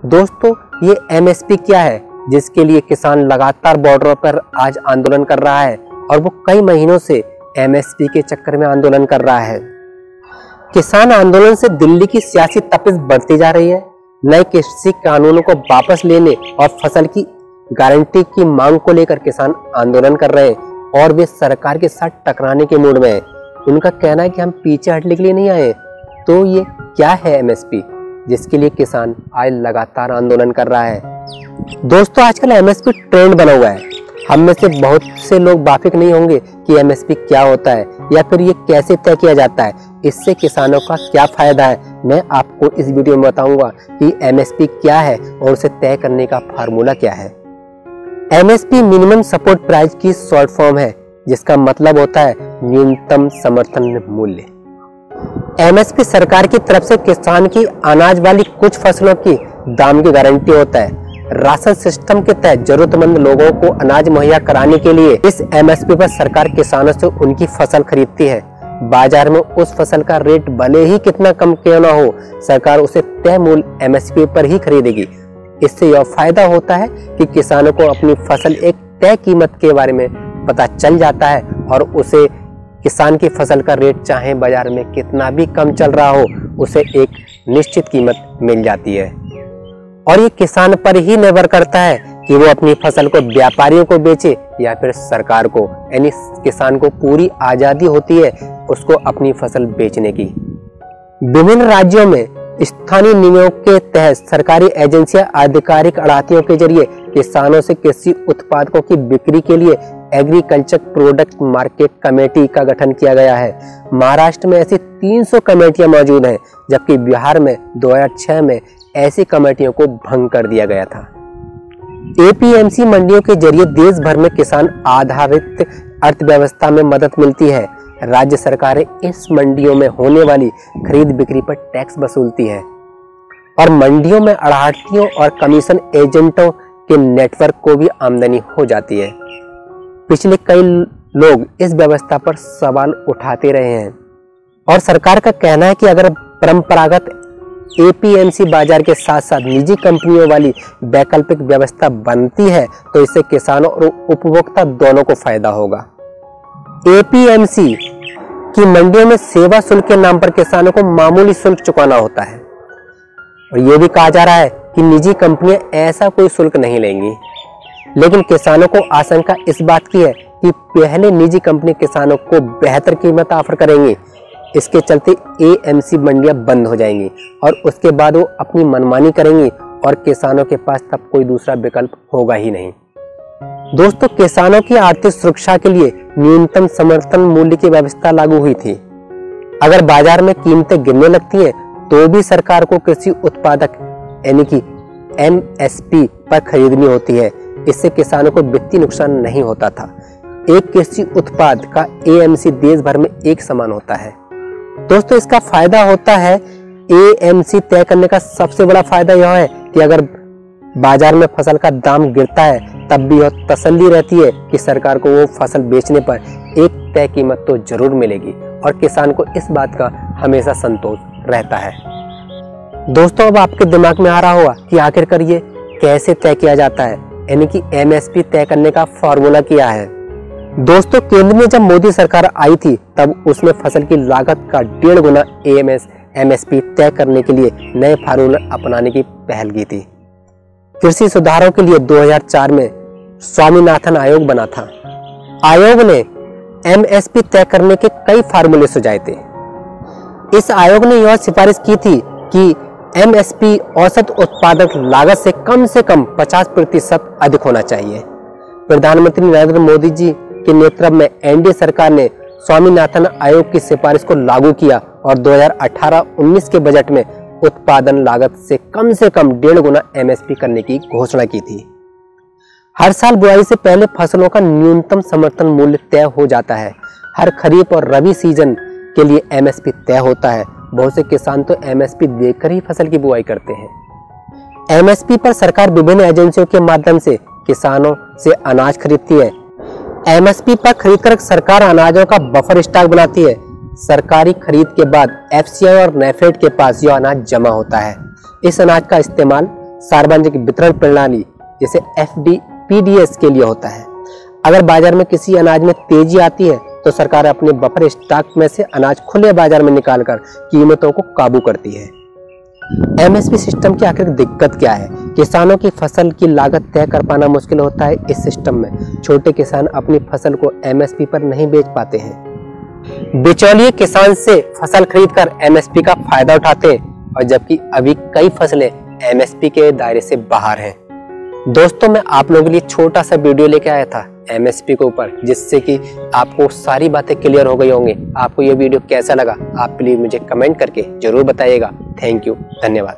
दोस्तों, ये एमएसपी क्या है जिसके लिए किसान लगातार बॉर्डरों पर आज आंदोलन कर रहा है और वो कई महीनों से एमएसपी के चक्कर में आंदोलन कर रहा है। किसान आंदोलन से दिल्ली की सियासी तपिश बढ़ती जा रही है। नए कृषि कानूनों को वापस लेने और फसल की गारंटी की मांग को लेकर किसान आंदोलन कर रहे हैं और वे सरकार के साथ टकराने के मूड में हैं। उनका कहना है कि हम पीछे हटने के लिए नहीं आए। तो ये क्या है एमएसपी जिसके लिए किसान आज लगातार आंदोलन कर रहा है? दोस्तों, आजकल एमएसपी ट्रेंड बना हुआ है। हम में से बहुत से लोग वाकिफ नहीं होंगे कि एमएसपी क्या होता है या फिर ये कैसे तय किया जाता है, इससे किसानों का क्या फायदा है। मैं आपको इस वीडियो में बताऊंगा कि एमएसपी क्या है और उसे तय करने का फार्मूला क्या है। एमएसपी मिनिमम सपोर्ट प्राइस की शॉर्ट फॉर्म है, जिसका मतलब होता है न्यूनतम समर्थन मूल्य। एमएसपी सरकार की तरफ से किसान की अनाज वाली कुछ फसलों की दाम की गारंटी होता है। राशन सिस्टम के तहत जरूरतमंद लोगों को अनाज मुहैया कराने के लिए इस एमएसपी पर सरकार किसानों से उनकी फसल खरीदती है। बाजार में उस फसल का रेट भले ही कितना कम क्यों ना हो, सरकार उसे तय मूल्य एमएसपी पर ही खरीदेगी। इससे यह फायदा होता है कि किसानों को अपनी फसल एक तय कीमत के बारे में पता चल जाता है और उसे किसान की फसल का रेट चाहे बाजार में कितना भी कम चल रहा हो, उसे एक निश्चित कीमत मिल जाती है। और ये किसान पर ही निर्भर करता है कि वो अपनी फसल को व्यापारियों को बेचे या फिर सरकार को, यानी किसान को पूरी आजादी होती है उसको अपनी फसल बेचने की। विभिन्न राज्यों में स्थानीय नियमों के तहत सरकारी एजेंसियां आधिकारिक अड़ातियों के जरिए किसानों से कृषि उत्पादकों की बिक्री के लिए एग्रीकल्चर प्रोडक्ट मार्केट कमेटी का गठन किया गया है। महाराष्ट्र में ऐसी 300 कमेटियां मौजूद हैं, जबकि बिहार में 2006 में ऐसी कमेटियों को भंग कर दिया गया था। एपीएमसी मंडियों के जरिए देश भर में किसान आधारित अर्थव्यवस्था में मदद मिलती है। राज्य सरकारें इस मंडियों में होने वाली खरीद बिक्री पर टैक्स वसूलती है और मंडियों में अड़ाहटियों और कमीशन एजेंटों के नेटवर्क को भी आमदनी हो जाती है। पिछले कई लोग इस व्यवस्था पर सवाल उठाते रहे हैं और सरकार का कहना है कि अगर परंपरागत एपीएमसी बाजार के साथ साथ निजी कंपनियों वाली वैकल्पिक व्यवस्था बनती है तो इससे किसानों और उपभोक्ता दोनों को फायदा होगा। एपीएमसी की मंडियों में सेवा शुल्क के नाम पर किसानों को मामूली शुल्क चुकाना होता है और यह भी कहा जा रहा है कि निजी कंपनियां ऐसा कोई शुल्क नहीं लेंगी। लेकिन किसानों को आशंका इस बात की है कि पहले निजी कंपनी किसानों को बेहतर कीमत ऑफर करेंगी। इसके चलते एएमसी मंडियां बंद हो जाएंगी और उसके बाद वो अपनी मनमानी करेंगी और किसानों के पास तब कोई दूसरा विकल्प होगा ही नहीं। दोस्तों, किसानों की आर्थिक सुरक्षा के लिए न्यूनतम समर्थन मूल्य की व्यवस्था लागू हुई थी। अगर बाजार में कीमतें गिरने लगती हैं तो भी सरकार को कृषि उत्पादक यानी कि एमएसपी पर खरीदनी होती है। इससे किसानों को वित्तीय नुकसान नहीं होता था। एक कृषि उत्पाद का एएमसी देश भर में एक समान होता है। दोस्तों, इसका फायदा होता है, एएमसी तय करने का सबसे बड़ा फायदा यह है कि अगर बाजार में फसल का दाम गिरता है तब भी यह तसल्ली रहती है कि सरकार को वो फसल बेचने पर एक तय कीमत तो जरूर मिलेगी और किसान को इस बात का हमेशा संतोष रहता है। दोस्तों, अब आपके दिमाग में आ रहा होगा कि आखिरकार ये कैसे तय किया जाता है, यानी कि एमएसपी तय करने का फॉर्मूला क्या है। दोस्तों, केंद्र में जब मोदी सरकार आई थी तब उसने फसल की लागत का 1.5 गुना एमएसपी तय करने के लिए नए फार्मूला अपनाने की पहल की थी। कृषि सुधारों के लिए 2004 में स्वामीनाथन आयोग बना था। आयोग ने एमएसपी तय करने के कई फार्मूले सुझाए थे। इस आयोग ने यह सिफारिश की थी कि एमएसपी औसत उत्पादक लागत से कम 50% अधिक होना चाहिए। प्रधानमंत्री नरेंद्र मोदी जी के नेतृत्व में एनडीए सरकार ने स्वामीनाथन आयोग की सिफारिश को लागू किया और 2018-19 के बजट में उत्पादन लागत से कम 1.5 गुना एमएसपी करने की घोषणा की थी। हर साल बुआई से पहले फसलों का न्यूनतम समर्थन मूल्य तय हो जाता है। हर खरीफ और रबी सीजन के लिए एमएसपी तय होता है। बहुत से किसान तो एमएसपी देकर ही फसल की बुआई करते हैं। एमएसपी पर सरकार विभिन्न एजेंसियों के माध्यम से किसानों से अनाज खरीदती है। एमएसपी पर खरीदकर सरकार अनाजों का बफर स्टॉक बनाती है। सरकारी खरीद के बाद एफसीआई और नेफेड के पास यह अनाज जमा होता है। इस अनाज का इस्तेमाल सार्वजनिक वितरण प्रणाली जैसे FDPDS के लिए होता है। अगर बाजार में किसी अनाज में तेजी आती है तो सरकार अपने बफर स्टॉक में से अनाज खुले बाजार में निकालकर कीमतों को काबू करती है। MSP सिस्टम की आखिर दिक्कत क्या है? किसानों की फसल की लागत तय कर पाना मुश्किल होता है। इस सिस्टम में छोटे किसान अपनी फसल को MSP पर नहीं बेच पाते हैं। बिचौलिए किसान से फसल खरीदकर MSP का फायदा उठाते हैं, और जबकि अभी कई फसलें MSP के दायरे से बाहर हैं। दोस्तों, मैं आप लोगों के लिए छोटा सा वीडियो लेके आया था MSP के ऊपर, जिससे कि आपको सारी बातें क्लियर हो गई होंगी। आपको ये वीडियो कैसा लगा आप प्लीज मुझे कमेंट करके जरूर बताइएगा। थैंक यू, धन्यवाद।